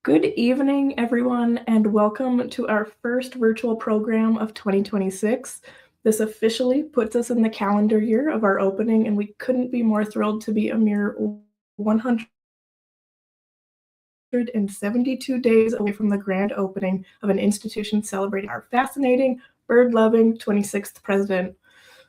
Good evening, everyone, and welcome to our first virtual program of 2026. This officially puts us in the calendar year of our opening, and we couldn't be more thrilled to be a mere 172 days away from the grand opening of an institution celebrating our fascinating, bird-loving 26th president.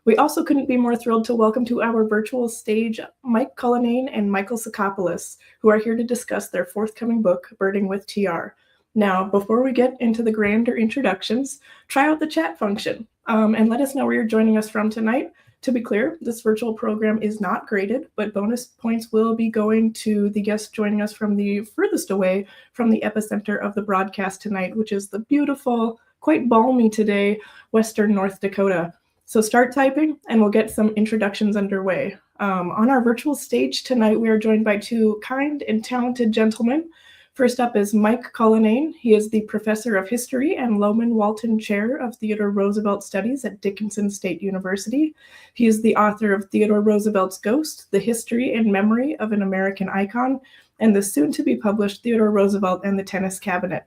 We also couldn't be more thrilled to welcome to our virtual stage Mike Cullinane and Michael Sacopulos, who are here to discuss their forthcoming book, Birding with TR. Now, before we get into the grander introductions, try out the chat function and let us know where you're joining us from tonight. To be clear, this virtual program is not graded, but bonus points will be going to the guest joining us from the furthest away from the epicenter of the broadcast tonight, which is the beautiful, quite balmy today, Western North Dakota. So start typing and we'll get some introductions underway. On our virtual stage tonight, we are joined by two kind and talented gentlemen. First up is Mike Cullinane. He is the Professor of History and Loman Walton Chair of Theodore Roosevelt Studies at Dickinson State University. He is the author of Theodore Roosevelt's Ghost, The History and Memory of an American Icon, and the soon-to-be-published Theodore Roosevelt and the Tennis Cabinet.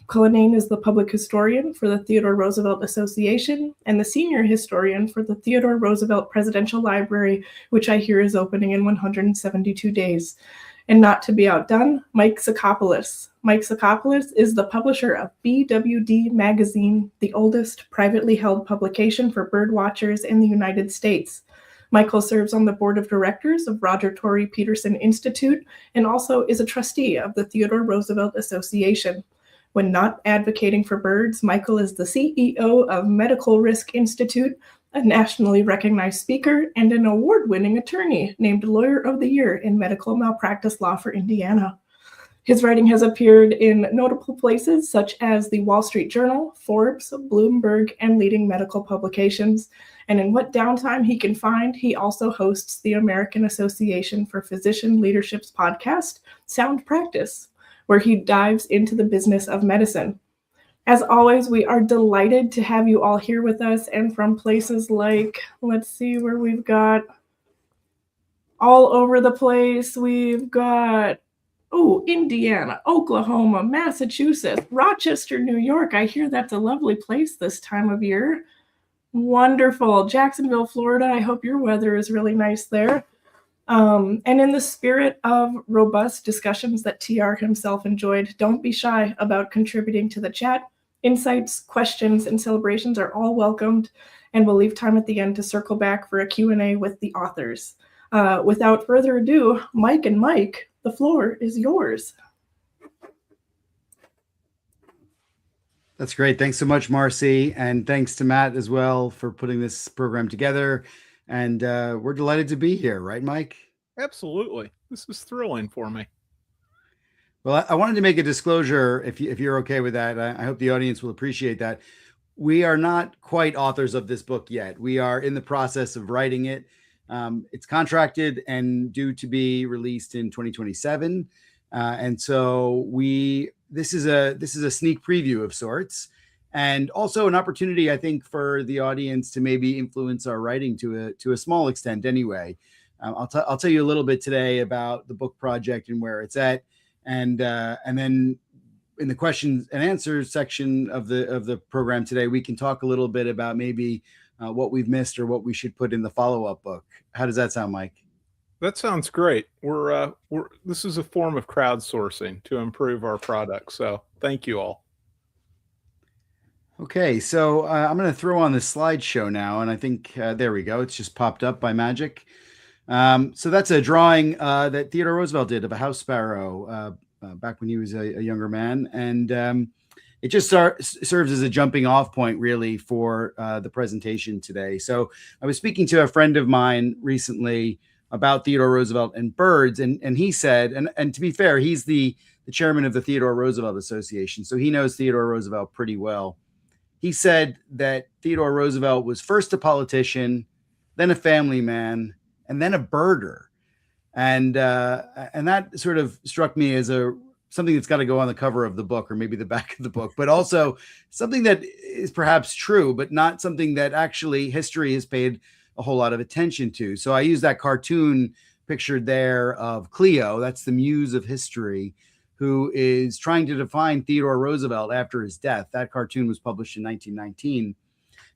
Cullinane is the public historian for the Theodore Roosevelt Association and the senior historian for the Theodore Roosevelt Presidential Library, which I hear is opening in 172 days. And not to be outdone, Mike Sacopulos. Mike Sacopulos is the publisher of BWD Magazine, the oldest privately held publication for bird watchers in the United States. Michael serves on the board of directors of Roger Torrey Peterson Institute and also is a trustee of the Theodore Roosevelt Association. When not advocating for birds, Michael is the CEO of Medical Risk Institute, a nationally recognized speaker, and an award-winning attorney named Lawyer of the Year in medical malpractice law for Indiana. His writing has appeared in notable places such as the Wall Street Journal, Forbes, Bloomberg, and leading medical publications. And in what downtime he can find, he also hosts the American Association for Physician Leadership's podcast, Sound Practice, where he dives into the business of medicine. As always, we are delighted to have you all here with us and from places like, let's see where we've got all over the place. We've got, Indiana, Oklahoma, Massachusetts, Rochester, New York. I hear that's a lovely place this time of year. Wonderful. Jacksonville, Florida. I hope your weather is really nice there. And in the spirit of robust discussions that TR himself enjoyed, don't be shy about contributing to the chat. Insights, questions, and celebrations are all welcomed, and we'll leave time at the end to circle back for a Q&A with the authors. Without further ado, Mike and Mike, the floor is yours. That's great. Thanks so much, Marcy. And thanks to Matt as well for putting this program together. And we're delighted to be here, right, Mike? Absolutely. This is thrilling for me. Well, I wanted to make a disclosure, if you're okay with that. I hope the audience will appreciate that. We are not quite authors of this book yet. We are in the process of writing it. It's contracted and due to be released in 2027. And so this is a sneak preview of sorts. And also an opportunity, I think, for the audience to maybe influence our writing to a small extent anyway. I'll tell you a little bit today about the book project and where it's at. And then in the questions and answers section of the program today, we can talk a little bit about maybe what we've missed or what we should put in the follow-up book. How does that sound, Mike? That sounds great. This is a form of crowdsourcing to improve our product. So thank you all. Okay, so I'm going to throw on the slideshow now, and I think there we go. It's just popped up by magic. So that's a drawing that Theodore Roosevelt did of a house sparrow back when he was a younger man, and it just serves as a jumping off point, really, for the presentation today. So I was speaking to a friend of mine recently about Theodore Roosevelt and birds, and he said, and to be fair, he's the chairman of the Theodore Roosevelt Association, so he knows Theodore Roosevelt pretty well. He said that Theodore Roosevelt was first a politician, then a family man, and then a birder. And that sort of struck me as something that's got to go on the cover of the book, or maybe the back of the book, but also something that is perhaps true, but not something that actually history has paid a whole lot of attention to. So I use that cartoon pictured there of Cleo, that's the muse of history, who is trying to define Theodore Roosevelt after his death. That cartoon was published in 1919.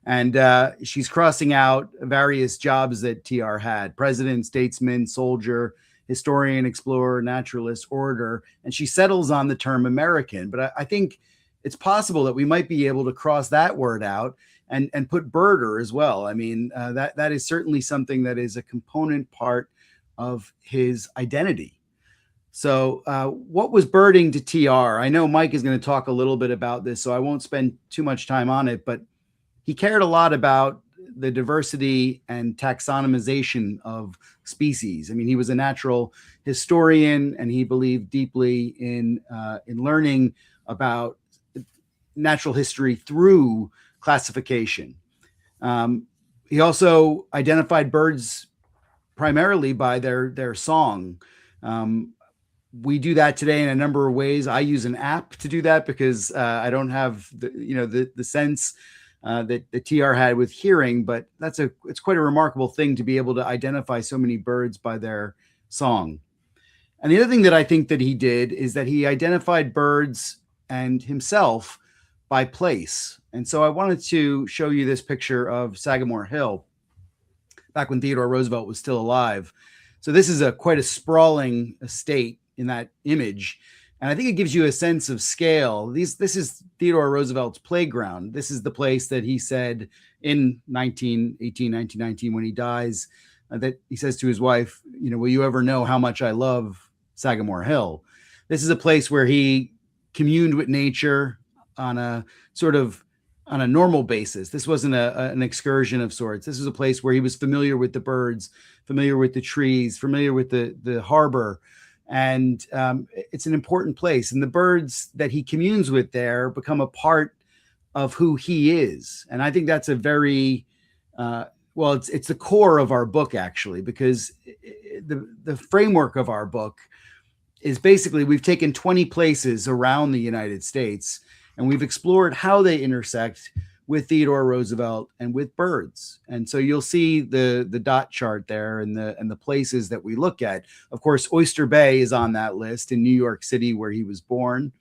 And she's crossing out various jobs that TR had: president, statesman, soldier, historian, explorer, naturalist, orator. And she settles on the term American. But I think it's possible that we might be able to cross that word out and put birder as well. I mean, that is certainly something that is a component part of his identity. So what was birding to TR? I know Mike is going to talk a little bit about this, so I won't spend too much time on it, but he cared a lot about the diversity and taxonomization of species. I mean, he was a natural historian, and he believed deeply in learning about natural history through classification. He also identified birds primarily by their song. We do that today in a number of ways. I use an app to do that because I don't have the sense that the TR had with hearing, but it's quite a remarkable thing to be able to identify so many birds by their song. And the other thing that I think that he did is that he identified birds and himself by place. And so I wanted to show you this picture of Sagamore Hill back when Theodore Roosevelt was still alive. So this is quite a sprawling estate in that image. And I think it gives you a sense of scale. This is Theodore Roosevelt's playground. This is the place that he said in 1919, when he dies, that he says to his wife, will you ever know how much I love Sagamore Hill? This is a place where he communed with nature on a normal basis. This wasn't an excursion of sorts. This was a place where he was familiar with the birds, familiar with the trees, familiar with the harbor. And it's an important place. And the birds that he communes with there become a part of who he is. And I think that's a very, it's the core of our book, actually, because the framework of our book is basically we've taken 20 places around the United States and we've explored how they intersect with Theodore Roosevelt and with birds. And so you'll see the dot chart there and the places that we look at. Of course, Oyster Bay is on that list in New York City, where he was born.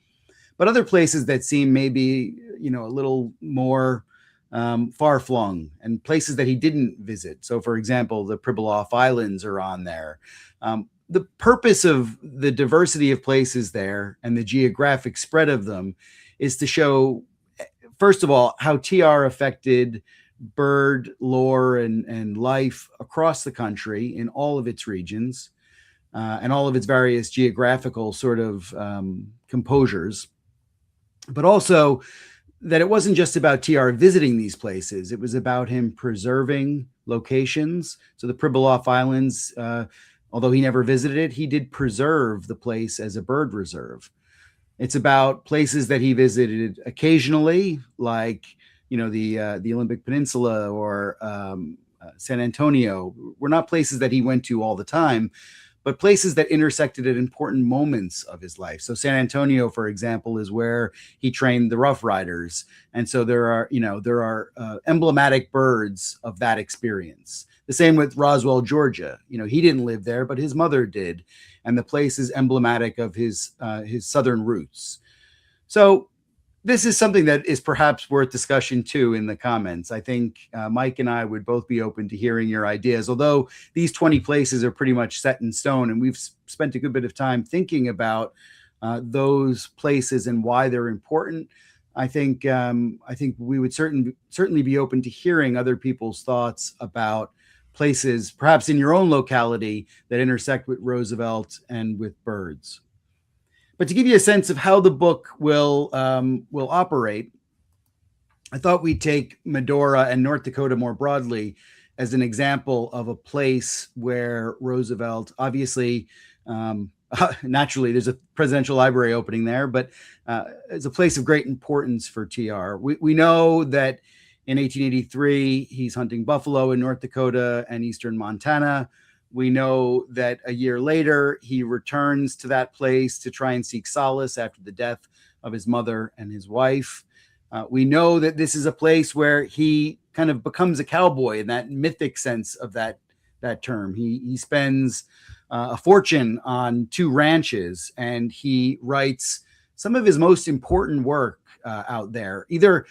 But other places that seem maybe, a little more far-flung, and places that he didn't visit. So, for example, the Pribilof Islands are on there. The purpose of the diversity of places there and the geographic spread of them is to show, first of all, how TR affected bird lore and life across the country in all of its regions and all of its various geographical sort of composures, but also that it wasn't just about TR visiting these places. It was about him preserving locations. So the Pribilof Islands, although he never visited it, he did preserve the place as a bird reserve. It's about places that he visited occasionally, like, the Olympic Peninsula or San Antonio. Were not places that he went to all the time, but places that intersected at important moments of his life. So San Antonio, for example, is where he trained the Rough Riders. And so there are emblematic birds of that experience. The same with Roswell, Georgia. He didn't live there, but his mother did. And the place is emblematic of his southern roots. So this is something that is perhaps worth discussion too in the comments. I think Mike and I would both be open to hearing your ideas, although these 20 places are pretty much set in stone, and we've spent a good bit of time thinking about those places and why they're important. I think we would certainly be open to hearing other people's thoughts about places, perhaps in your own locality, that intersect with Roosevelt and with birds. But to give you a sense of how the book will operate, I thought we'd take Medora and North Dakota more broadly as an example of a place where Roosevelt, obviously, naturally, there's a presidential library opening there, but it's a place of great importance for TR. We know that in 1883, he's hunting buffalo in North Dakota and eastern Montana. We know that a year later, he returns to that place to try and seek solace after the death of his mother and his wife. We know that this is a place where he kind of becomes a cowboy in that mythic sense of that term. He spends a fortune on 2 ranches, and he writes some of his most important work out there, either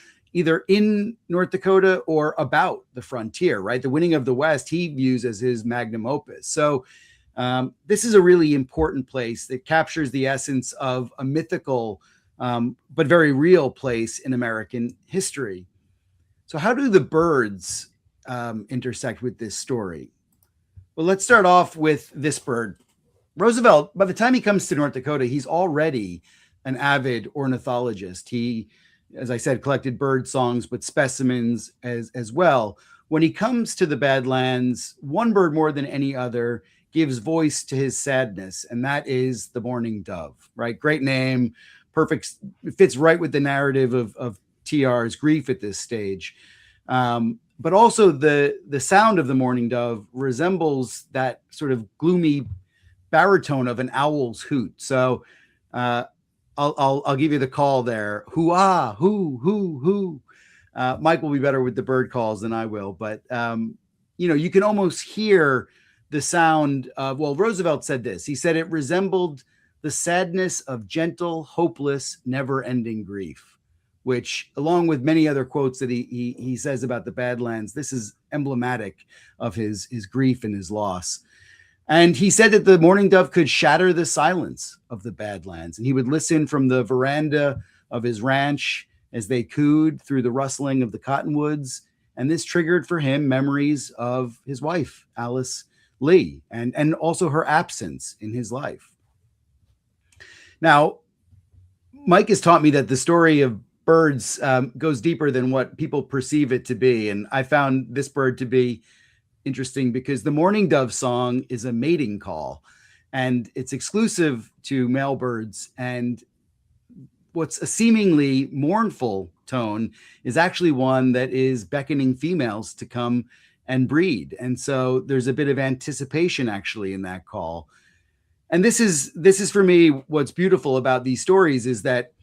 in North Dakota or about the frontier, right? The Winning of the West, he views as his magnum opus. So this is a really important place that captures the essence of a mythical, but very real place in American history. So how do the birds intersect with this story? Well, let's start off with this bird. Roosevelt, by the time he comes to North Dakota, he's already an avid ornithologist. He, as I said, collected bird songs, but specimens as well. When he comes to the Badlands, one bird more than any other gives voice to his sadness, and that is the mourning dove, right? Great name, perfect, fits right with the narrative of TR's grief at this stage. But also the sound of the mourning dove resembles that sort of gloomy baritone of an owl's hoot. So I'll give you the call there. Hoo-ah, hoo. Mike will be better with the bird calls than I will, but you can almost hear the sound of, well, Roosevelt said this. He said it resembled the sadness of gentle, hopeless, never-ending grief, which, along with many other quotes that he says about the Badlands, this is emblematic of his grief and his loss. And he said that the mourning dove could shatter the silence of the Badlands, and he would listen from the veranda of his ranch as they cooed through the rustling of the cottonwoods. And this triggered for him memories of his wife, Alice Lee, and also her absence in his life. Now, Mike has taught me that the story of birds goes deeper than what people perceive it to be. And I found this bird to be interesting because the mourning dove song is a mating call, and it's exclusive to male birds. And what's a seemingly mournful tone is actually one that is beckoning females to come and breed. And so there's a bit of anticipation actually in that call. And this is for me, what's beautiful about these stories is that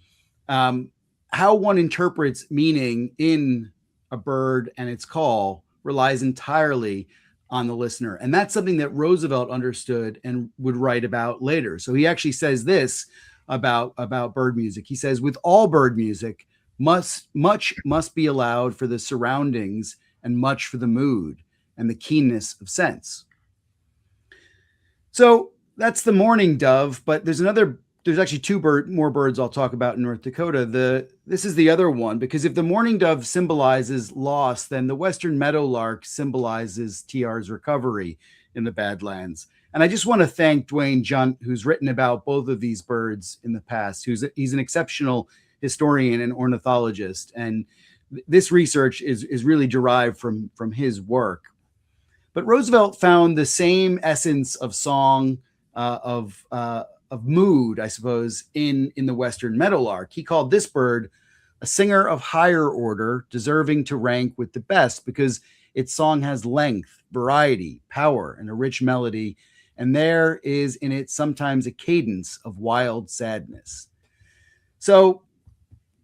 how one interprets meaning in a bird and its call relies entirely on the listener. And that's something that Roosevelt understood and would write about later. So he actually says this about bird music. He says, with all bird music, much must be allowed for the surroundings and much for the mood and the keenness of sense. So that's the mourning dove, but there's actually more birds I'll talk about in North Dakota. This is the other one, because if the mourning dove symbolizes loss, then the western meadowlark symbolizes TR's recovery in the Badlands. And I just want to thank Dwayne Junt, who's written about both of these birds in the past. He's an exceptional historian and ornithologist, and this research is really derived from his work. But Roosevelt found the same essence of song, of mood, I suppose, in the western meadowlark. He called this bird a singer of higher order, deserving to rank with the best, because its song has length, variety, power, and a rich melody, and there is in it sometimes a cadence of wild sadness. So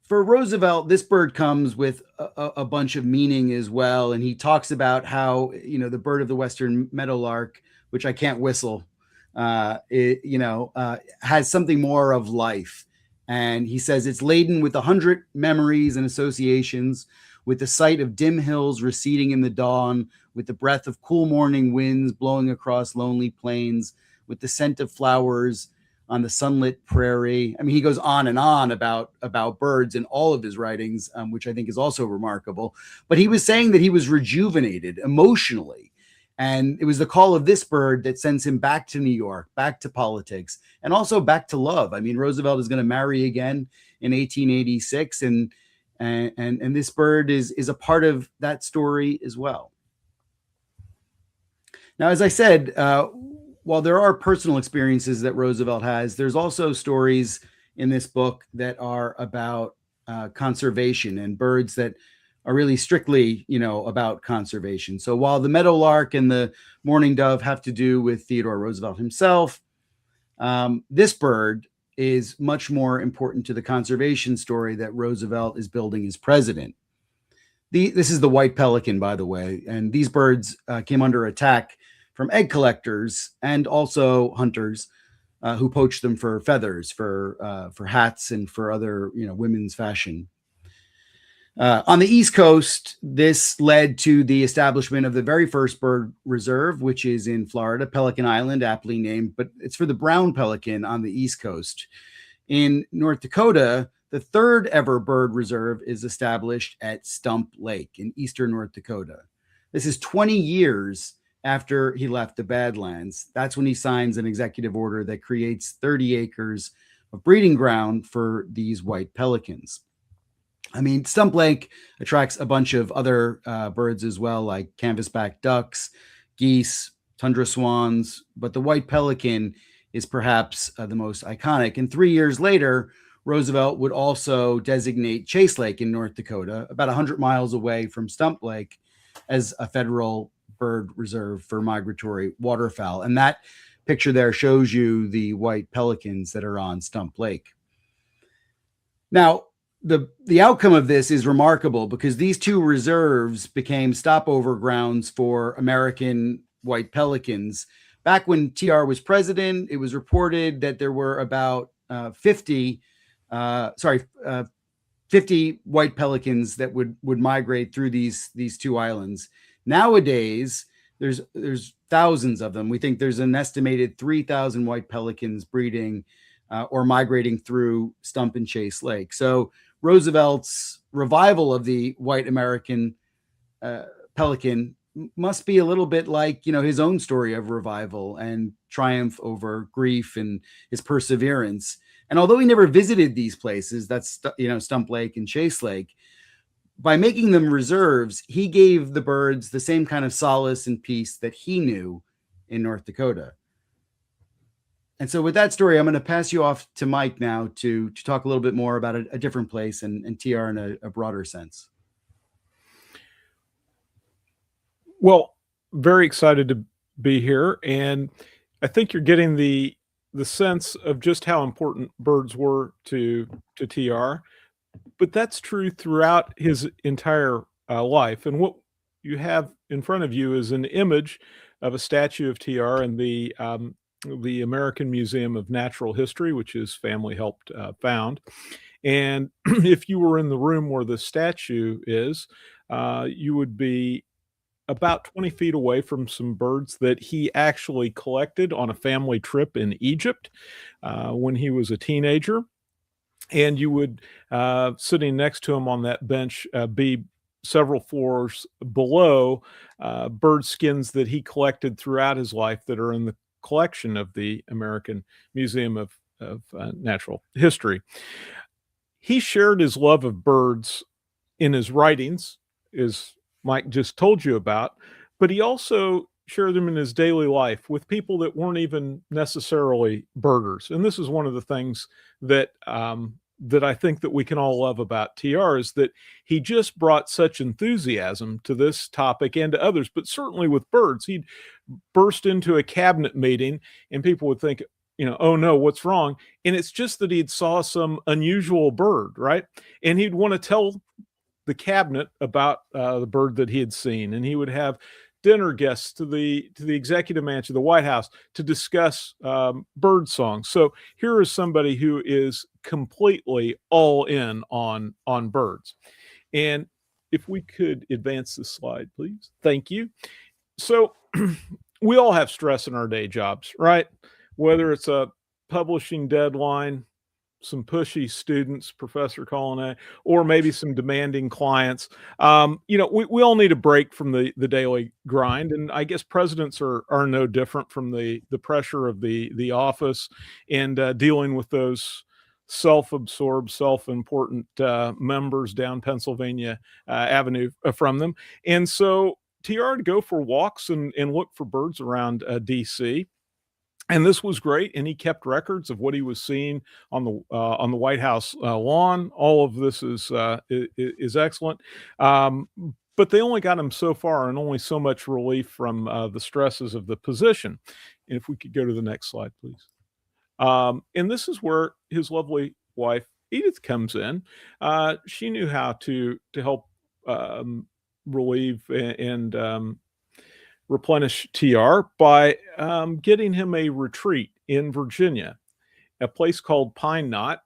for Roosevelt, this bird comes with a bunch of meaning as well, and he talks about how, the bird of the western meadowlark, which I can't whistle, has something more of life. And he says it's laden with 100 memories and associations, with the sight of dim hills receding in the dawn, with the breath of cool morning winds blowing across lonely plains, with the scent of flowers on the sunlit prairie. I mean, he goes on and on about birds in all of his writings, which I think is also remarkable. But he was saying that he was rejuvenated emotionally. And it was the call of this bird that sends him back to New York, back to politics, and also back to love. I mean, Roosevelt is going to marry again in 1886, and this bird is a part of that story as well. Now, as I said, while there are personal experiences that Roosevelt has, there's also stories in this book that are about conservation and birds that are really strictly, about conservation. So while the meadowlark and the mourning dove have to do with Theodore Roosevelt himself, this bird is much more important to the conservation story that Roosevelt is building as president. This is the white pelican, by the way, and these birds came under attack from egg collectors and also hunters who poached them for feathers, for hats, and for other women's fashion. On the East Coast, this led to the establishment of the very first bird reserve, which is in Florida, Pelican Island, aptly named, but it's for the brown pelican on the East Coast. In North Dakota, the third ever bird reserve is established at Stump Lake in eastern North Dakota. This is 20 years after he left the Badlands. That's when he signs an executive order that creates 30 acres of breeding ground for these white pelicans. I mean, Stump Lake attracts a bunch of other birds as well, like canvasback ducks, geese, tundra swans, but the white pelican is perhaps the most iconic. And 3 years later, Roosevelt would also designate Chase Lake in North Dakota, about 100 miles away from Stump Lake, as a federal bird reserve for migratory waterfowl. And that picture there shows you the white pelicans that are on Stump Lake. Now, the outcome of this is remarkable because these two reserves became stopover grounds for American white pelicans. Back when TR was president, it was reported that there were about 50 white pelicans that would migrate through these two islands. Nowadays, there's thousands of them. We think there's an estimated 3,000 white pelicans breeding or migrating through Stump and Chase Lake. So Roosevelt's revival of the white American pelican must be a little bit like, his own story of revival and triumph over grief and his perseverance. And although he never visited these places, that's, Stump Lake and Chase Lake, by making them reserves, he gave the birds the same kind of solace and peace that he knew in North Dakota. And so with that story, I'm going to pass you off to Mike now to talk a little bit more about a different place and TR in a broader sense. Well, very excited to be here. And I think you're getting the sense of just how important birds were to TR. But that's true throughout his entire life. And what you have in front of you is an image of a statue of TR in the American Museum of Natural History, which his family helped found. And if you were in the room where the statue is, you would be about 20 feet away from some birds that he actually collected on a family trip in Egypt when he was a teenager. And you would, sitting next to him on that bench, be several floors below bird skins that he collected throughout his life that are in the collection of the American Museum of Natural History. He shared his love of birds in his writings, as Mike just told you about, but he also shared them in his daily life with people that weren't even necessarily birders. And this is one of the things that that I think that we can all love about TR is that he just brought such enthusiasm to this topic and to others, but certainly with birds. He'd burst into a cabinet meeting and people would think, oh no, what's wrong? And it's just that he'd saw some unusual bird, right? And he'd want to tell the cabinet about the bird that he had seen. And he would have dinner guests to the executive mansion, the White House, to discuss bird songs. So here is somebody who is completely all in on birds. And if we could advance this slide, please. Thank you. So we all have stress in our day jobs, right? Whether it's a publishing deadline, some pushy students, Professor Cullinane, or maybe some demanding clients. We all need a break from the daily grind. And I guess presidents are no different from the pressure of the office and dealing with those self-absorbed, self-important members down Pennsylvania Avenue from them. And so TR would go for walks and look for birds around DC. And this was great, and he kept records of what he was seeing on the White House lawn. All of this is excellent, but they only got him so far, and only so much relief from the stresses of the position. And if we could go to the next slide, please. And this is where his lovely wife Edith comes in. She knew how to help relieve and replenish TR by getting him a retreat in Virginia, a place called Pine Knot,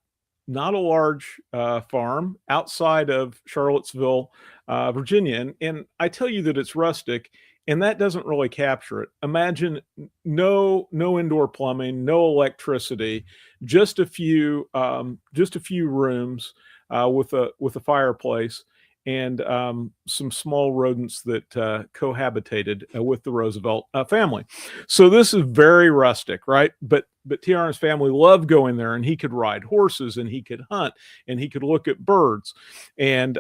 not a large farm outside of Charlottesville, Virginia. And I tell you that it's rustic, and that doesn't really capture it. Imagine no indoor plumbing, no electricity, just a few rooms with a fireplace, and some small rodents that cohabitated with the Roosevelt family. So this is very rustic, right? But TR and his family loved going there, and he could ride horses, and he could hunt, and he could look at birds. And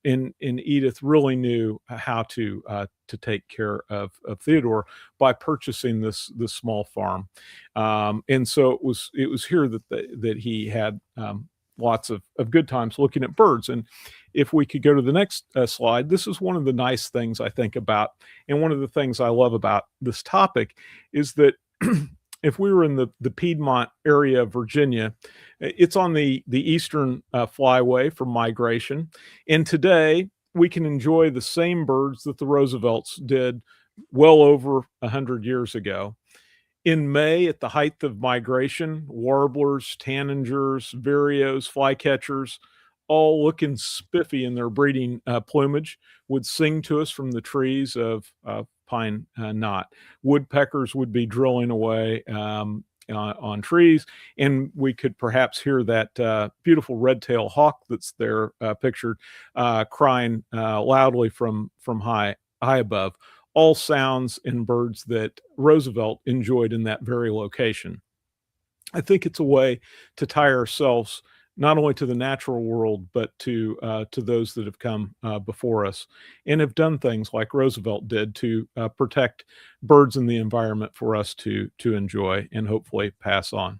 Edith really knew how to take care of Theodore by purchasing this small farm. And so it was here that he had lots of good times looking at birds. And if we could go to the next slide, this is one of the nice things I think about, and one of the things I love about this topic is that if we were in the Piedmont area of Virginia, it's on the eastern flyway for migration. And today we can enjoy the same birds that the Roosevelts did well over 100 years ago. In May, at the height of migration, warblers, tanagers, vireos, flycatchers, all looking spiffy in their breeding plumage, would sing to us from the trees of Pine Knot. Woodpeckers would be drilling away on trees, and we could perhaps hear that beautiful red-tailed hawk that's there pictured crying loudly from high above. All sounds and birds that Roosevelt enjoyed in that very location. I think it's a way to tie ourselves not only to the natural world, but to those that have come before us and have done things like Roosevelt did to protect birds in the environment for us to enjoy and hopefully pass on.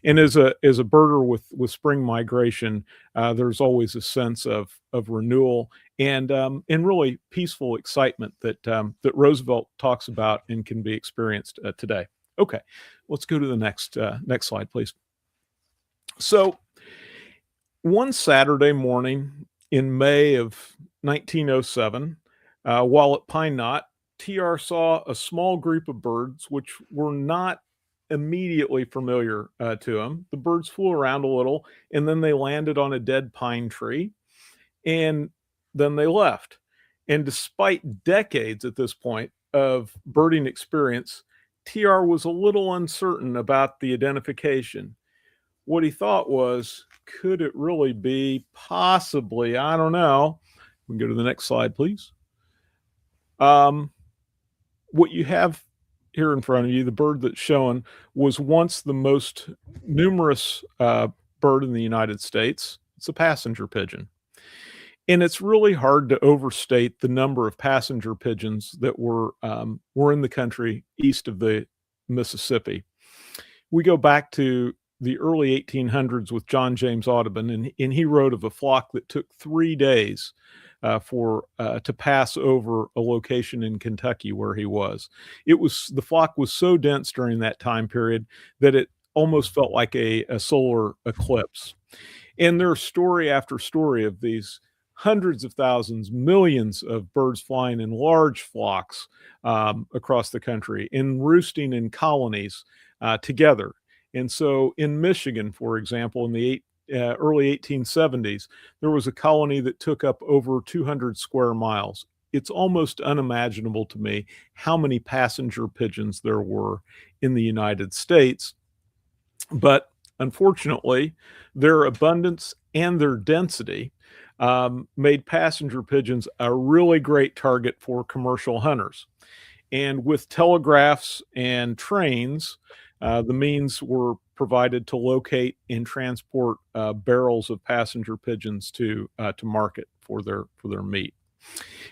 And as a birder with spring migration, there's always a sense of renewal and really peaceful excitement that Roosevelt talks about and can be experienced today. Okay, let's go to the next slide, please. So one Saturday morning in May of 1907, while at Pine Knot, TR saw a small group of birds which were not immediately familiar to him. The birds flew around a little, and then they landed on a dead pine tree, and then they left. And despite decades at this point of birding experience, TR was a little uncertain about the identification. What he thought was, could it really be? Possibly. I don't know. We can go to the next slide, please. What you have here in front of you, the bird that's shown, was once the most numerous bird in the United States. It's a passenger pigeon. And it's really hard to overstate the number of passenger pigeons that were in the country east of the Mississippi. We go back to the early 1800s with John James Audubon, and he wrote of a flock that took 3 days to pass over a location in Kentucky where he was. The flock was so dense during that time period that it almost felt like a solar eclipse. And there's story after story of these hundreds of thousands, millions of birds flying in large flocks across the country and roosting in colonies together. And so in Michigan, for example, in the early 1870s, there was a colony that took up over 200 square miles. It's almost unimaginable to me how many passenger pigeons there were in the United States. But unfortunately, their abundance and their density made passenger pigeons a really great target for commercial hunters. And with telegraphs and trains, the means were provided to locate and transport barrels of passenger pigeons to market for their meat.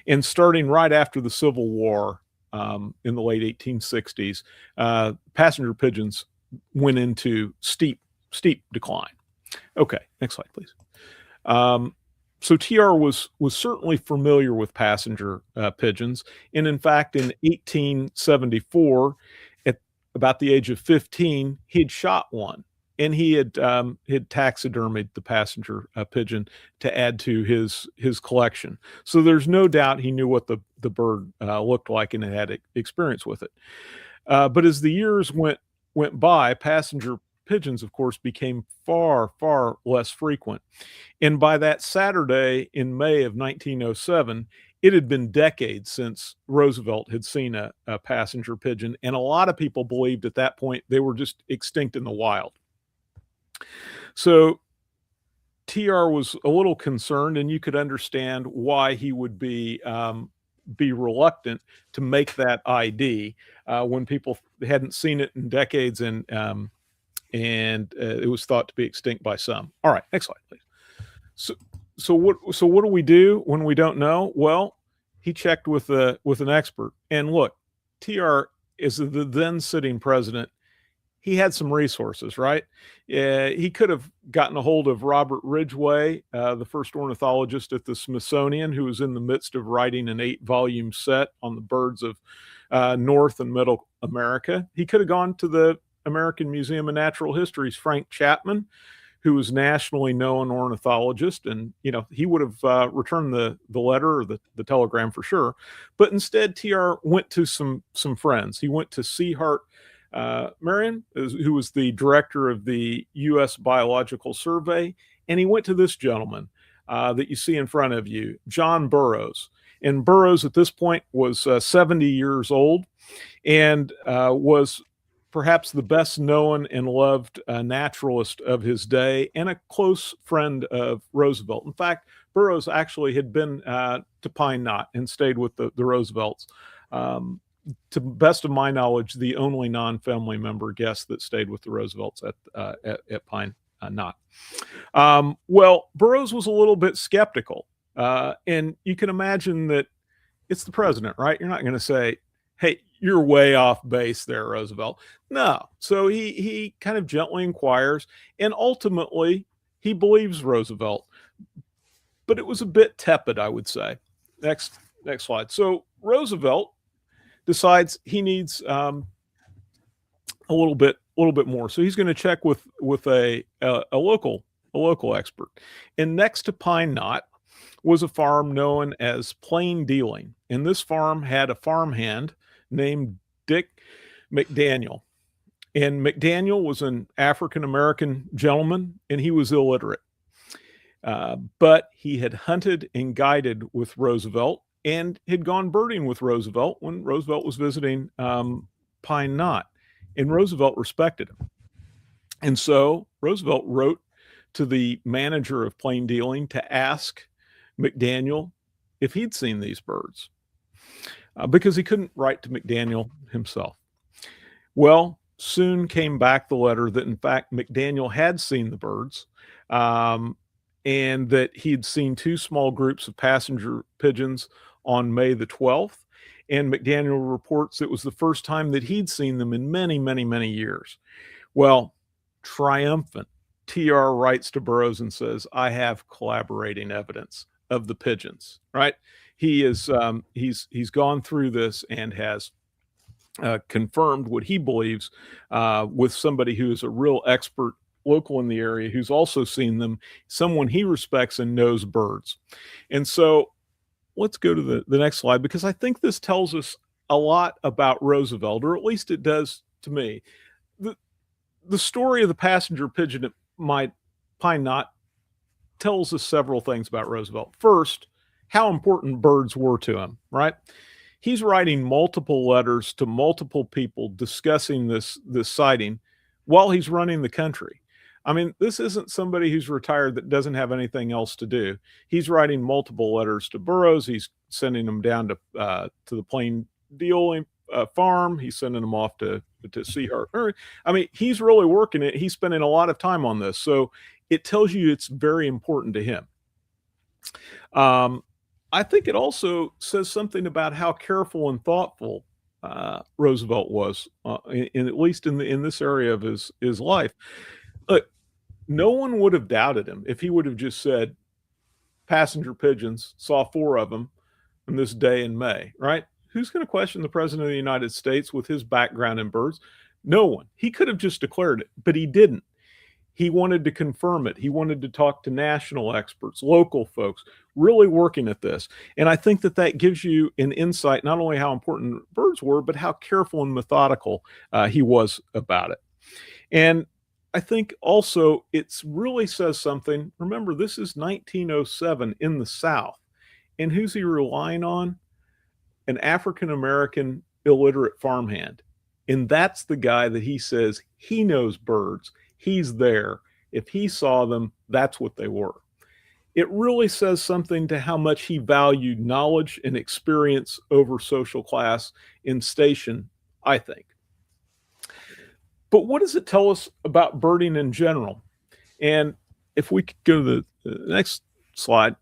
And starting right after the Civil War in the late 1860s, passenger pigeons went into steep decline. Okay, next slide, please. So TR was certainly familiar with passenger pigeons, and in fact, in 1874, at about the age of 15, he'd shot one and he had taxidermied the passenger pigeon to add to his collection. So there's no doubt he knew what the bird looked like and had experience with it. But as the years went by, passenger pigeons, of course, became far less frequent. And by that Saturday in May of 1907, it had been decades since Roosevelt had seen a passenger pigeon, and a lot of people believed at that point they were just extinct in the wild. So TR was a little concerned, and you could understand why he would be reluctant to make that ID when people hadn't seen it in decades, and it was thought to be extinct by some. All right, next slide, please. So what do we do when we don't know? Well, he checked with an expert, and look, TR is the then sitting president. He had some resources, right? He could have gotten a hold of Robert Ridgway, the first ornithologist at the Smithsonian, who was in the midst of writing an 8-volume set on the birds of North and Middle America. He could have gone to the American Museum of Natural History's Frank Chapman, who was nationally known ornithologist, and he would have returned the letter or the telegram for sure. But instead, TR went to some friends. He went to Seahart Marion, who was the director of the U.S. Biological Survey, and he went to this gentleman that you see in front of you, John Burroughs. And Burroughs at this point was 70 years old and was perhaps the best known and loved naturalist of his day and a close friend of Roosevelt. In fact, Burroughs actually had been to Pine Knot and stayed with the Roosevelts. To best of my knowledge, the only non-family member guest that stayed with the Roosevelts at Pine Knot. Well, Burroughs was a little bit skeptical, and you can imagine that it's the president, right? You're not going to say, "Hey, you're way off base there, Roosevelt." No. So he kind of gently inquires, and ultimately he believes Roosevelt, but it was a bit tepid, I would say. Next slide. So Roosevelt decides he needs a little bit more. So he's going to check with a local expert. And next to Pine Knot was a farm known as Plain Dealing, and this farm had a farmhand named Dick McDaniel. And McDaniel was an African-American gentleman, and he was illiterate. But he had hunted and guided with Roosevelt and had gone birding with Roosevelt when Roosevelt was visiting Pine Knot. And Roosevelt respected him. And so Roosevelt wrote to the manager of Plain Dealing to ask McDaniel if he'd seen these birds. Because he couldn't write to McDaniel himself. Well, soon came back the letter that, in fact, McDaniel had seen the birds, and that he'd seen 2 small groups of passenger pigeons on May the 12th. And McDaniel reports it was the first time that he'd seen them in many, many, many years. Well, triumphant, TR writes to Burroughs and says, "I have collaborating evidence of the pigeons," right? He is he's gone through this and has confirmed what he believes with somebody who is a real expert local in the area, who's also seen them, someone he respects and knows birds. And so let's go to the next slide, because I think this tells us a lot about Roosevelt, or at least it does to me. The story of the passenger pigeon at Pine Knot tells us several things about Roosevelt. First, how important birds were to him, right? He's writing multiple letters to multiple people discussing this sighting while he's running the country. I mean, this isn't somebody who's retired that doesn't have anything else to do. He's writing multiple letters to Burroughs. He's sending them down to the Plain Dealing farm. He's sending them off to Seahart. I mean, he's really working it. He's spending a lot of time on this. So it tells you it's very important to him. I think it also says something about how careful and thoughtful Roosevelt was, at least in this area of his life. Look, no one would have doubted him if he would have just said, "Passenger pigeons, saw 4 of them on this day in May," right? Who's going to question the president of the United States with his background in birds? No one. He could have just declared it, but he didn't. He wanted to confirm it. He wanted to talk to national experts, local folks, really working at this. And I think that that gives you an insight, not only how important birds were, but how careful and methodical he was about it. And I think also it really says something. Remember, this is 1907 in the South. And who's he relying on? An African-American illiterate farmhand. And that's the guy that he says he knows birds. He's there. If he saw them, that's what they were. It really says something to how much he valued knowledge and experience over social class and station, I think. But what does it tell us about birding in general? And if we could go to the next slide.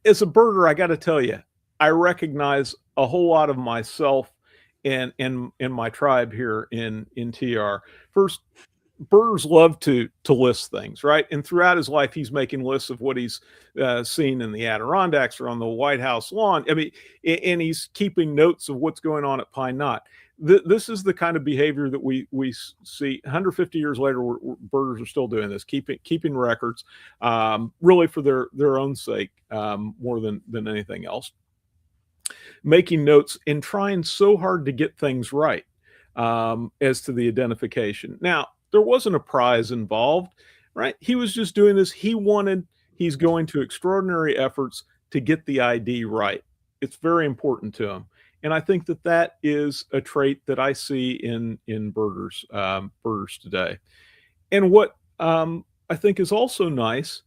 As a birder, I got to tell you, I recognize a whole lot of myself and my tribe here in TR. First, birders love to list things, right? And throughout his life, he's making lists of what he's seen in the Adirondacks or on the White House lawn. I mean, and he's keeping notes of what's going on at Pine Knot. This is the kind of behavior that we see 150 years later. Birders are still doing this, keeping records, really for their own sake, more than anything else. Making notes and trying so hard to get things right as to the identification. Now, there wasn't a prize involved, right? He was just doing this. He's going to extraordinary efforts to get the ID right. It's very important to him. And I think that is a trait that I see in birders today. And what I think is also nice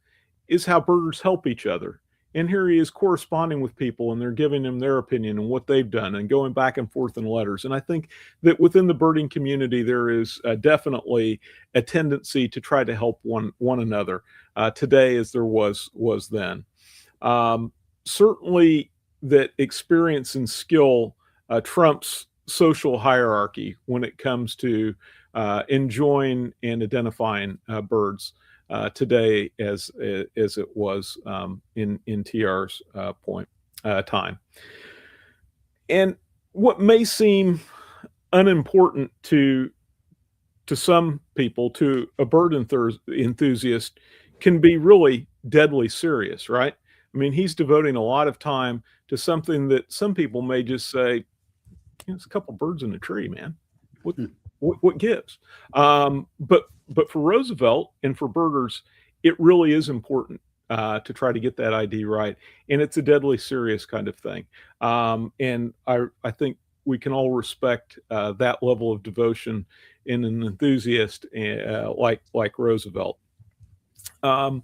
is how birders help each other. And here he is corresponding with people, and they're giving him their opinion and what they've done and going back and forth in letters. And I think that within the birding community, there is definitely a tendency to try to help one another today as there was then. Certainly that experience and skill trumps social hierarchy when it comes to enjoying and identifying birds. Today as it was in TR's time. And what may seem unimportant to some people, to a bird enthusiast, can be really deadly serious, right? I mean, he's devoting a lot of time to something that some people may just say, it's a couple birds in a tree, man. What gives? But for Roosevelt and for birders, it really is important to try to get that ID right. And it's a deadly serious kind of thing. And I think we can all respect that level of devotion in an enthusiast like Roosevelt. I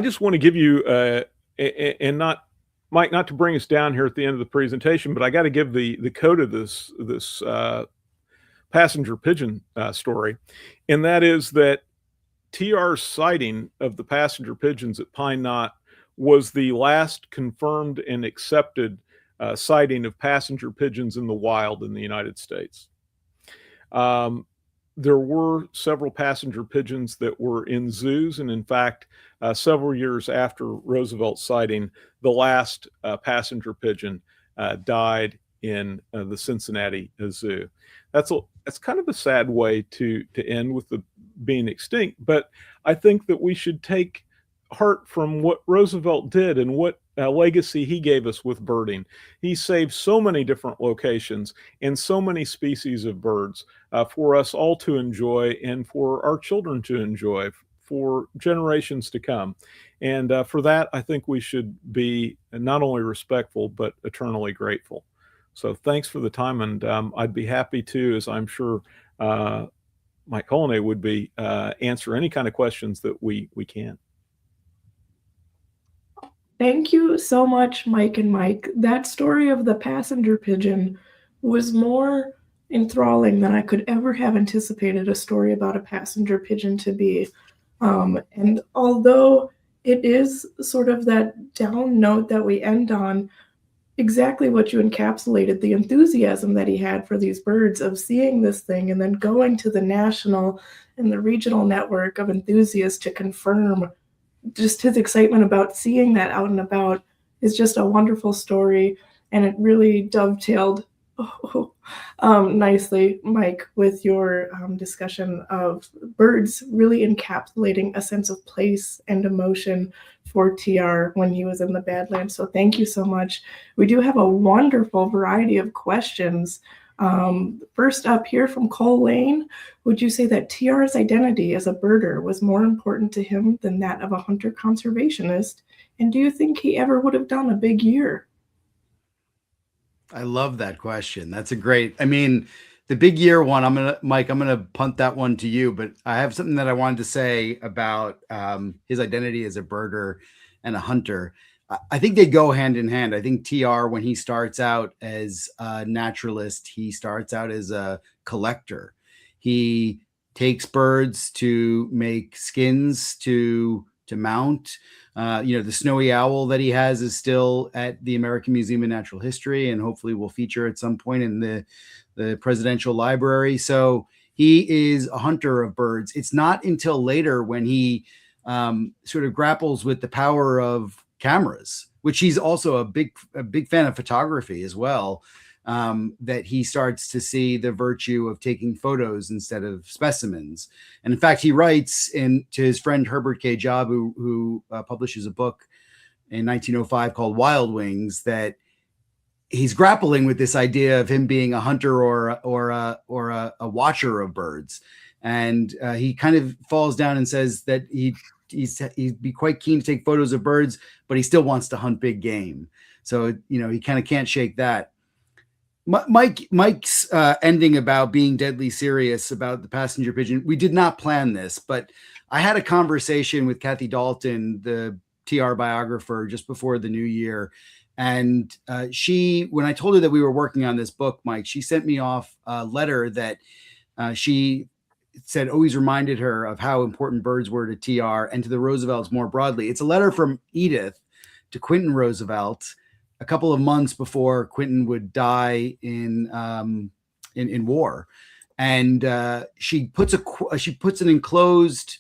just want to give you, and not, Mike, not to bring us down here at the end of the presentation, but I got to give the code of this passenger pigeon story, and that is that TR's sighting of the passenger pigeons at Pine Knot was the last confirmed and accepted sighting of passenger pigeons in the wild in the United States. There were several passenger pigeons that were in zoos, and in fact, several years after Roosevelt's sighting, the last passenger pigeon died in the Cincinnati Zoo. That's kind of a sad way to end with the being extinct, but I think that we should take heart from what Roosevelt did and what legacy he gave us with birding. He saved so many different locations and so many species of birds for us all to enjoy and for our children to enjoy for generations to come. And for that, I think we should be not only respectful, but eternally grateful. So thanks for the time, and I'd be happy to, as I'm sure Mike Cullinane would be, answer any kind of questions that we can. Thank you so much, Mike and Mike. That story of the passenger pigeon was more enthralling than I could ever have anticipated a story about a passenger pigeon to be. And although it is sort of that down note that we end on, exactly what you encapsulated, the enthusiasm that he had for these birds, of seeing this thing and then going to the national and the regional network of enthusiasts to confirm just his excitement about seeing that out and about, is just a wonderful story. And it really dovetailed nicely, Mike, with your discussion of birds really encapsulating a sense of place and emotion for TR when he was in the Badlands. So thank you so much. We do have a wonderful variety of questions. First up here from Cullinane, would you say that TR's identity as a birder was more important to him than that of a hunter conservationist? And do you think he ever would have done a big year? I love that question. That's a great, I mean, the big year one, Mike, I'm gonna punt that one to you, but I have something that I wanted to say about his identity as a birder and a hunter. I think they go hand in hand. I think TR, when he starts out as a naturalist, he starts out as a collector. He takes birds to make skins to mount. The snowy owl that he has is still at the American Museum of Natural History, and hopefully will feature at some point in the presidential library. So he is a hunter of birds. It's not until later when he sort of grapples with the power of cameras, which he's also a big fan of photography as well, that he starts to see the virtue of taking photos instead of specimens. And in fact, he writes to his friend Herbert K. Job, who publishes a book in 1905 called Wild Wings, that he's grappling with this idea of him being a hunter or a watcher of birds. And he kind of falls down and says that he'd be quite keen to take photos of birds, but he still wants to hunt big game. So, he kind of can't shake that. Mike's ending about being deadly serious about the passenger pigeon. We did not plan this, but I had a conversation with Kathy Dalton, the TR biographer, just before the new year. And when I told her that we were working on this book, Mike, she sent me off a letter that she said always reminded her of how important birds were to TR and to the Roosevelts more broadly. It's a letter from Edith to Quentin Roosevelt a couple of months before Quentin would die in war, and she puts an enclosed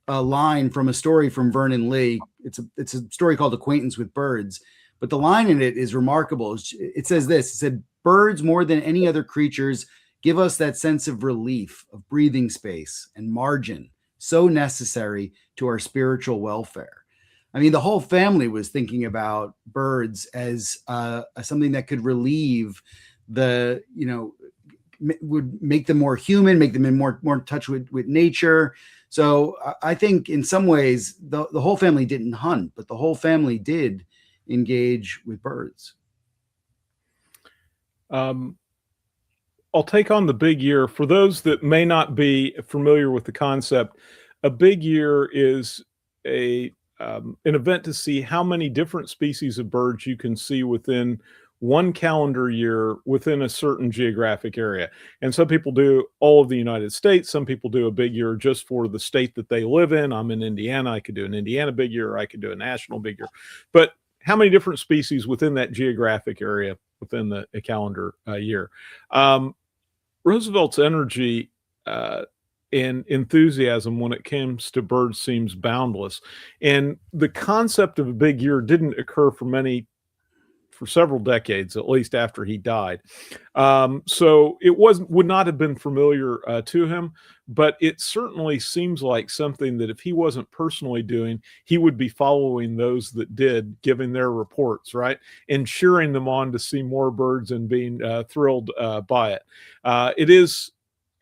line from a story from Vernon Lee. It's a story called Acquaintance with Birds, but the line in it is remarkable. It says this: it said, "Birds, more than any other creatures, give us that sense of relief, of breathing space and margin, so necessary to our spiritual welfare." I mean, the whole family was thinking about birds as something that could relieve would make them more human, make them in more in touch with nature. So I think in some ways the whole family didn't hunt, but the whole family did engage with birds. I'll take on the big year. For those that may not be familiar with the concept, a big year is an event to see how many different species of birds you can see within one calendar year within a certain geographic area. And some people do all of the United States. Some people do a big year just for the state that they live in. I'm in Indiana. I could do an Indiana big year. Or I could do a national big year. But how many different species within that geographic area within the calendar year? Roosevelt's energy and enthusiasm when it comes to birds seems boundless. And the concept of a big year didn't occur for several decades, at least after he died. So it would not have been familiar to him, but it certainly seems like something that if he wasn't personally doing, he would be following those that did, giving their reports, right? And cheering them on to see more birds and being thrilled by it. It is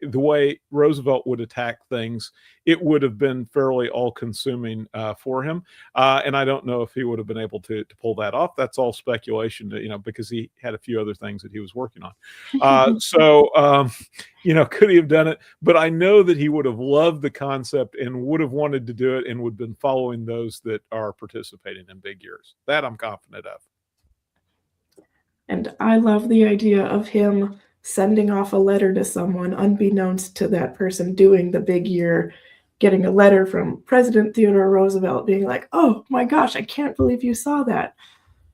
the way Roosevelt would attack things. It would have been fairly all-consuming for him, and I don't know if he would have been able to pull that off. That's all speculation, because he had a few other things that he was working on. Could he have done it? But I know that he would have loved the concept and would have wanted to do it, and would have been following those that are participating in big years. That I'm confident of. And I love the idea of him sending off a letter to someone unbeknownst to that person doing the big year, getting a letter from President Theodore Roosevelt being like, "Oh my gosh, I can't believe you saw that."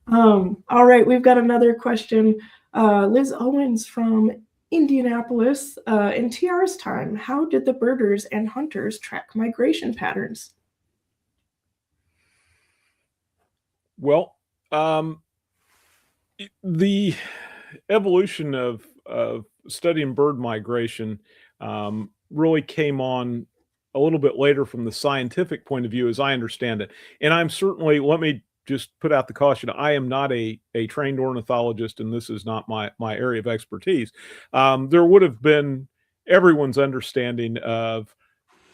All right, we've got another question. Liz Owens from Indianapolis. In TR's time, how did the birders and hunters track migration patterns? Well, the evolution of studying bird migration really came on a little bit later from the scientific point of view, as I understand it. And I'm certainly, let me just put out the caution, I am not a trained ornithologist, and this is not my area of expertise. There would have been everyone's understanding of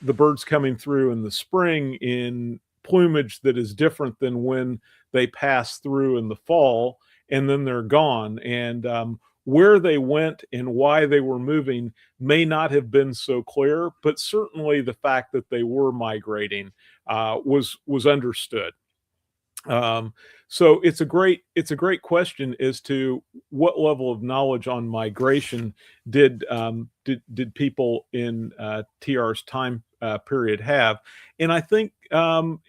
the birds coming through in the spring in plumage that is different than when they pass through in the fall and then they're gone. And where they went and why they were moving may not have been so clear, but certainly the fact that they were migrating was understood. So it's a great question as to what level of knowledge on migration did people in TR's time period have, and I think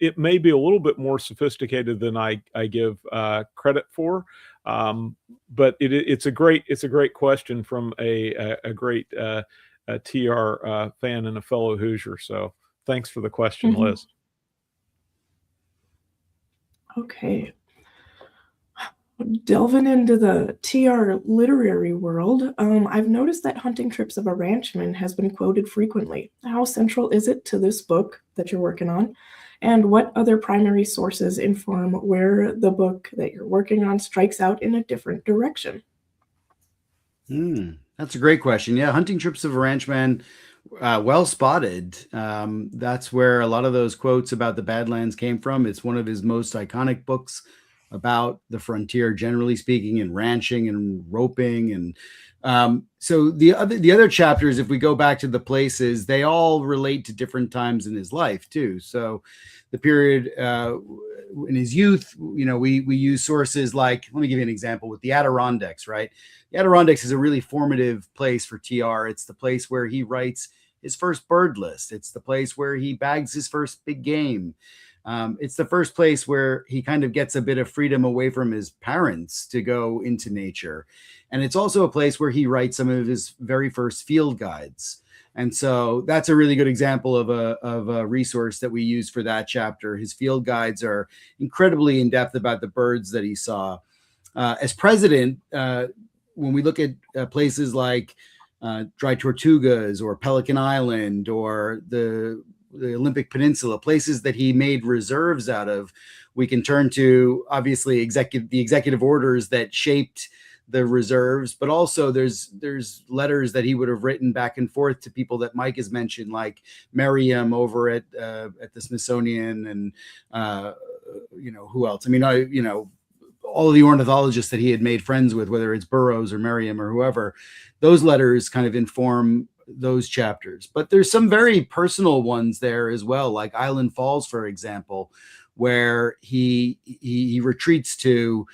it may be a little bit more sophisticated than I give credit for, but it's a great question from a great TR fan and a fellow Hoosier. So thanks for the question, Liz. Okay. Delving into the TR literary world, I've noticed that Hunting Trips of a Ranchman has been quoted frequently. How central is it to this book that you're working on? And what other primary sources inform where the book that you're working on strikes out in a different direction? That's a great question. Yeah, Hunting Trips of a Ranchman, well spotted. That's where a lot of those quotes about the Badlands came from. It's one of his most iconic books about the frontier, generally speaking, and ranching and roping. And so the other chapters, if we go back to the places, they all relate to different times in his life too. So the period in his youth, we use sources like, let me give you an example with the Adirondacks, right? The Adirondacks is a really formative place for TR. It's the place where he writes his first bird list. It's the place where he bags his first big game. It's the first place where he kind of gets a bit of freedom away from his parents to go into nature. And it's also a place where he writes some of his very first field guides. And so that's a really good example of a resource that we use for that chapter. His field guides are incredibly in-depth about the birds that he saw. As president, when we look at places like Dry Tortugas or Pelican Island or the Olympic Peninsula, places that he made reserves out of, we can turn to obviously the executive orders that shaped the reserves, but also there's letters that he would have written back and forth to people that Mike has mentioned, like Merriam over at the Smithsonian, and who else? I mean, all of the ornithologists that he had made friends with, whether it's Burroughs or Merriam or whoever, those letters kind of inform those chapters. But there's some very personal ones there as well, like Island Falls, for example, where he retreats to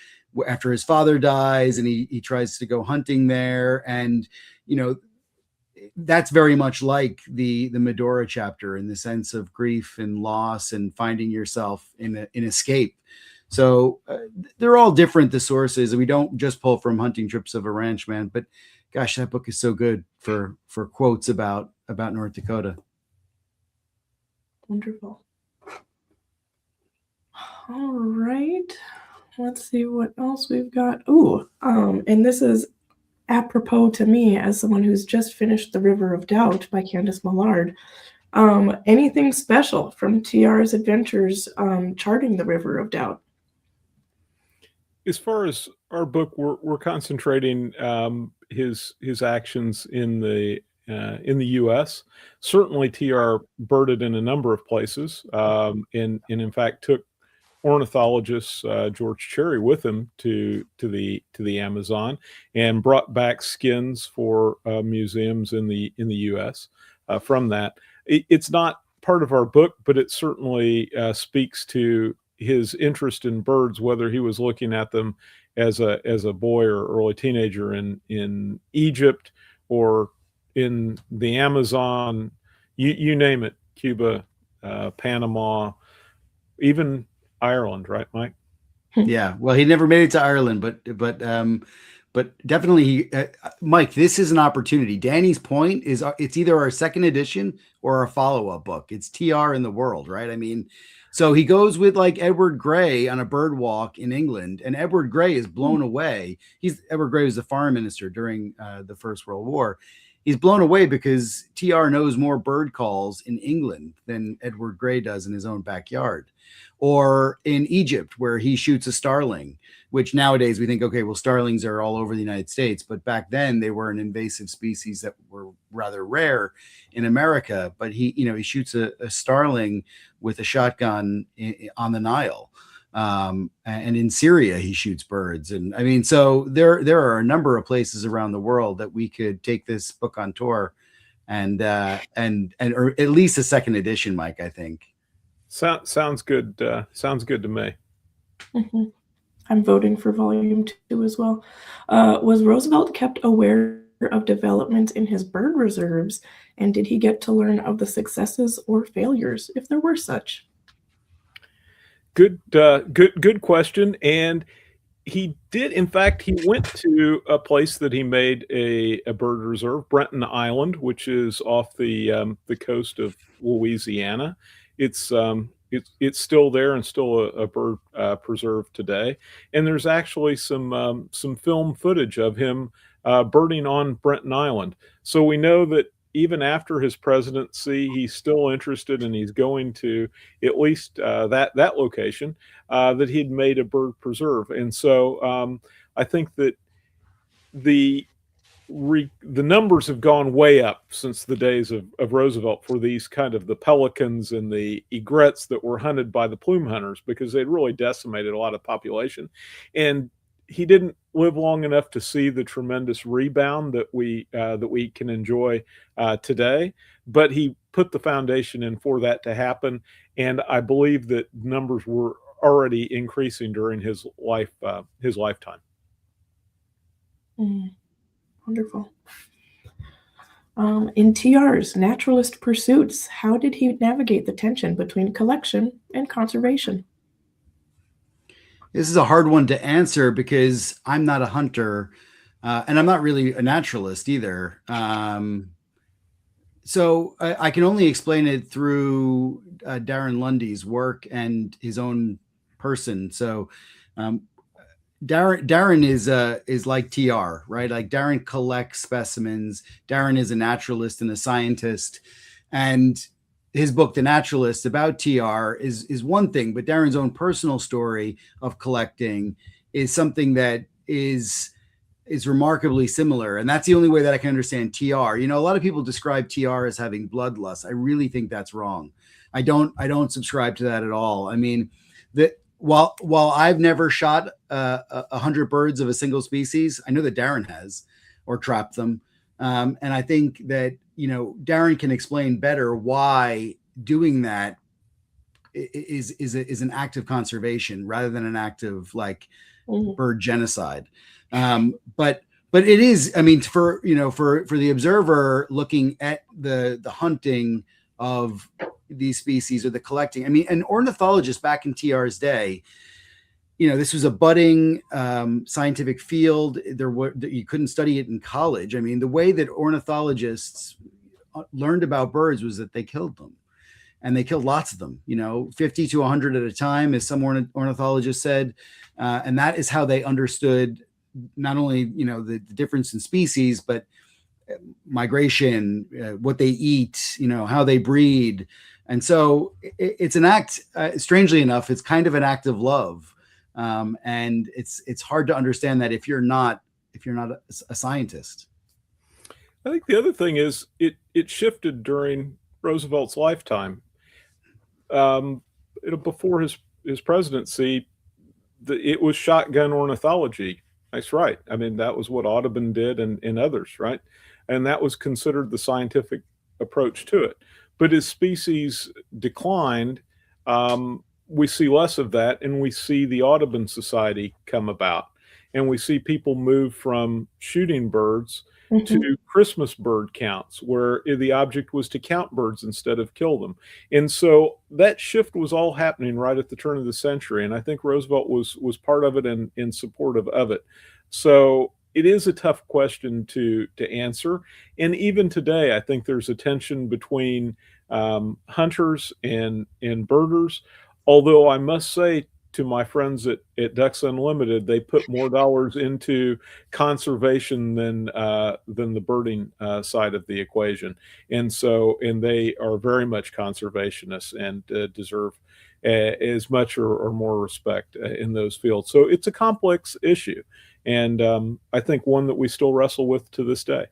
after his father dies, and he tries to go hunting there. And, that's very much like the Medora chapter in the sense of grief and loss and finding yourself in escape. So they're all different, the sources. We don't just pull from Hunting Trips of a Ranchman, but gosh, that book is so good for quotes about North Dakota. Wonderful. All right. Let's see what else we've got. And this is apropos to me as someone who's just finished The River of Doubt by Candace Millard. Anything special from TR's adventures charting the River of Doubt? As far as our book, we're concentrating his actions in the U.S. Certainly, TR birded in a number of places, and in fact took ornithologist George Cherry with him to the Amazon, and brought back skins for museums in the U.S. From that. It's not part of our book, but it certainly speaks to his interest in birds, whether he was looking at them as a boy or early teenager in Egypt or in the Amazon, you name it, Cuba, Panama, even Ireland, right, Mike? Yeah, well, he never made it to Ireland, but But definitely, Mike, this is an opportunity. Danny's point is it's either our second edition or a follow-up book. It's TR in the world, right? I mean, so he goes with like Edward Grey on a bird walk in England, and Edward Grey is blown away. Edward Grey was the foreign minister during the First World War. He's blown away because TR knows more bird calls in England than Edward Grey does in his own backyard. Or in Egypt, where he shoots a starling, which nowadays we think, okay, well, starlings are all over the United States. But back then they were an invasive species that were rather rare in America. But he shoots a starling with a shotgun on the Nile. And in Syria, he shoots birds. And I mean, so there are a number of places around the world that we could take this book on tour and or at least a second edition, Mike, I think. Sounds good. Sounds good to me. Mm-hmm. I'm voting for volume 2 as well. Was Roosevelt kept aware of developments in his bird reserves, and did he get to learn of the successes or failures, if there were such? Good question. And he did, in fact, he went to a place that he made a bird reserve, Brenton Island, which is off the coast of Louisiana. It's still there and still a bird preserve today. And there's actually some film footage of him birding on Brenton Island. So we know that even after his presidency, he's still interested, and he's going to at least that location that he'd made a bird preserve. And so I think that the numbers have gone way up since the days of Roosevelt for these kind of the pelicans and the egrets that were hunted by the plume hunters, because they'd really decimated a lot of population. And he didn't live long enough to see the tremendous rebound that we can enjoy today, but he put the foundation in for that to happen. And I believe that numbers were already increasing during his lifetime. Wonderful. In TR's naturalist pursuits, how did he navigate the tension between collection and conservation? This is a hard one to answer because I'm not a hunter, and I'm not really a naturalist either. So I can only explain it through Darren Lundy's work and his own person. So Darren is like TR, right? Like Darren collects specimens. Darren is a naturalist and a scientist, and his book, The Naturalist, about TR is one thing, but Darren's own personal story of collecting is something that is remarkably similar. And that's the only way that I can understand TR. You know, a lot of people describe TR as having bloodlust. I really think that's wrong. I don't subscribe to that at all. I mean, while I've never shot 100 birds of a single species, I know that Darren has, or trapped them. And I think that, you know, Darren can explain better why doing that is an act of conservation rather than an act of like bird genocide. But it is, I mean, for the observer looking at the hunting of these species or the collecting, I mean, an ornithologist back in TR's day, you know, this was a budding scientific field. You couldn't study it in college. I mean, the way that ornithologists learned about birds was that they killed them, and they killed lots of them, you know, 50 to 100 at a time, as some ornithologists said. And that is how they understood not only, you know, the difference in species, but migration, what they eat, you know, how they breed. And so it's an act, strangely enough, it's kind of an act of love. And it's hard to understand that if you're not a scientist. I think the other thing is it shifted during Roosevelt's lifetime. Before his presidency, it was shotgun ornithology. That's right. I mean, that was what Audubon did and others, right? And that was considered the scientific approach to it. But as species declined, we see less of that, and we see the Audubon Society come about, and we see people move from shooting birds to Christmas bird counts, where the object was to count birds instead of kill them. And so that shift was all happening right at the turn of the century, and I think Roosevelt was part of it and supportive of it. So it is a tough question to answer. And even today, I think there's a tension between hunters and birders. Although I must say to my friends at Ducks Unlimited, they put more dollars into conservation than the birding side of the equation. And they are very much conservationists and deserve as much or more respect in those fields. So it's a complex issue, and I think one that we still wrestle with to this day.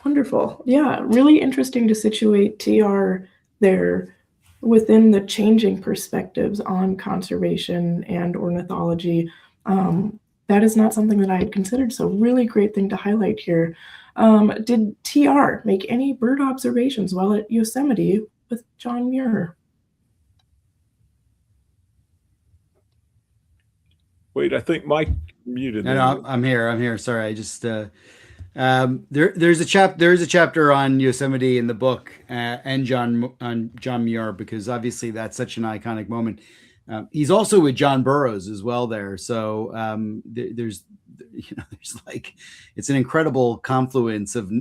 Wonderful. Yeah, really interesting to situate TR there within the changing perspectives on conservation and ornithology. That is not something that I had considered, so really great thing to highlight here. Did TR make any bird observations while at Yosemite with John Muir? Wait, I think Mike muted. No, I'm here. Sorry, I just there's a chapter on Yosemite in the book and on John Muir, because obviously that's such an iconic moment. He's also with John Burroughs as well there, so there's like, it's an incredible confluence of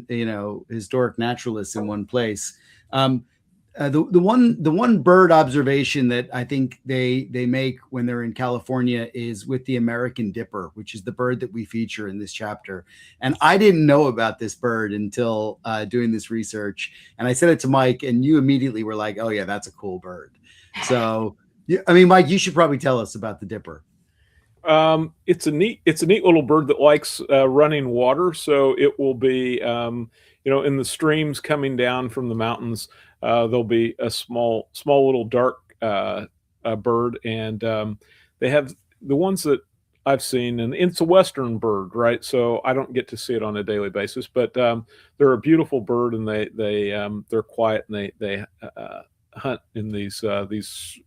historic naturalists in one place. The one bird observation that I think they make when they're in California is with the American dipper, which is the bird that we feature in this chapter. And I didn't know about this bird until doing this research. And I said it to Mike, and you immediately were like, "Oh yeah, that's a cool bird." So, I mean, Mike, you should probably tell us about the dipper. It's a neat little bird that likes running water. So it will be, in the streams coming down from the mountains. There'll be a small little dark bird, and they have the ones that I've seen, and it's a Western bird, right? So I don't get to see it on a daily basis, but they're a beautiful bird, and they're quiet, and they hunt in these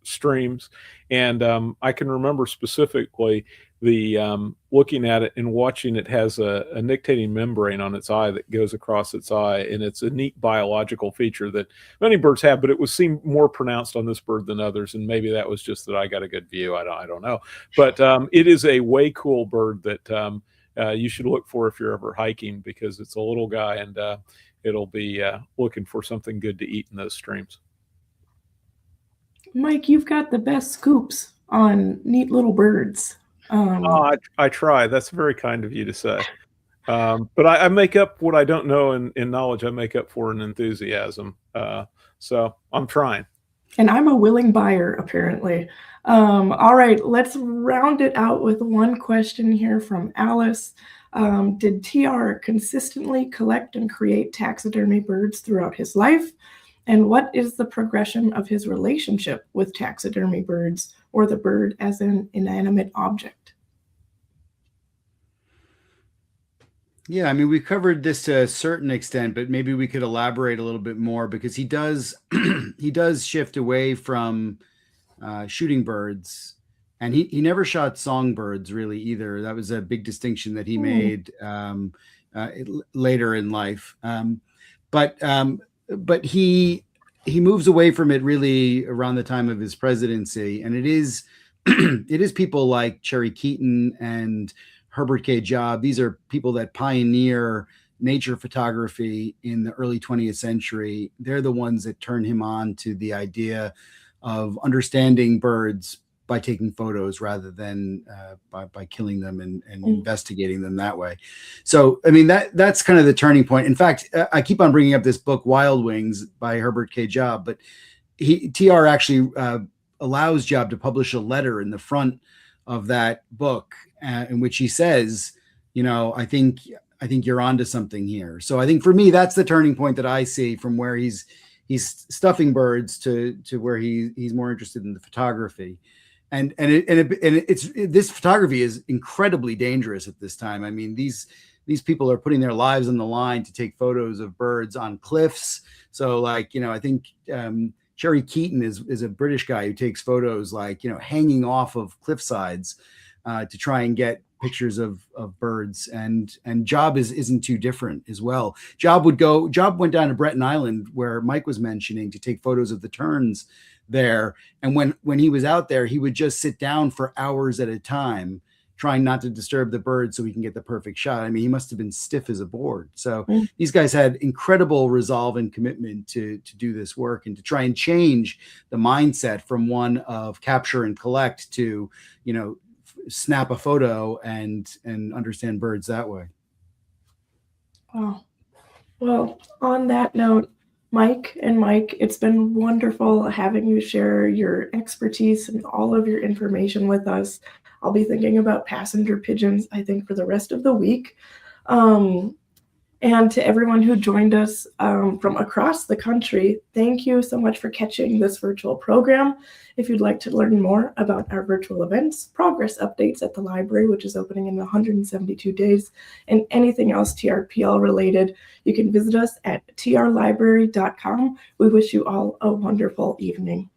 streams. And I can remember specifically the looking at it and watching it has a nictitating membrane on its eye that goes across its eye, and it's a neat biological feature that many birds have, but it was seemed more pronounced on this bird than others, and maybe that was just that I got a good view. I don't know, but it is a way cool bird that you should look for if you're ever hiking, because it's a little guy, and it'll be looking for something good to eat in those streams. Mike, you've got the best scoops on neat little birds. I try. That's very kind of you to say. But I make up what I don't know in knowledge. I make up for in enthusiasm. So I'm trying. And I'm a willing buyer, apparently. All right, let's round it out with one question here from Alice. Did TR consistently collect and create taxidermy birds throughout his life? And what is the progression of his relationship with taxidermy birds, or the bird as an inanimate object? Yeah, I mean, we covered this to a certain extent, but maybe we could elaborate a little bit more, because he does shift away from shooting birds, and he never shot songbirds really either. That was a big distinction that he made later in life. But he moves away from it really around the time of his presidency, and it is people like Cherry Keaton and Herbert K. Job. These are people that pioneer nature photography in the early 20th century. They're the ones that turn him on to the idea of understanding birds by taking photos rather than by killing them and investigating them that way. So, I mean, that's kind of the turning point. In fact, I keep on bringing up this book, Wild Wings by Herbert K. Job, but TR actually allows Job to publish a letter in the front of that book in which he says, I think you're onto something here. So I think for me, that's the turning point that I see from where he's stuffing birds to where he's more interested in the photography. And this photography is incredibly dangerous at this time. I mean, these people are putting their lives on the line to take photos of birds on cliffs. So, like, I think Cherry Keaton is a British guy who takes photos, like, hanging off of cliff sides to try and get pictures of birds. And Job isn't too different as well. Job went down to Breton Island, where Mike was mentioning, to take photos of the terns there. And when he was out there, he would just sit down for hours at a time trying not to disturb the bird so we can get the perfect shot. I mean, he must have been stiff as a board. So Mm. these guys had incredible resolve and commitment to do this work and to try and change the mindset from one of capture and collect to, snap a photo and understand birds that way. Wow. Well, on that note, Mike, it's been wonderful having you share your expertise and all of your information with us. I'll be thinking about passenger pigeons, I think, for the rest of the week. And to everyone who joined us from across the country, thank you so much for catching this virtual program. If you'd like to learn more about our virtual events, progress updates at the library, which is opening in 172 days, and anything else TRPL related, you can visit us at trlibrary.com. We wish you all a wonderful evening.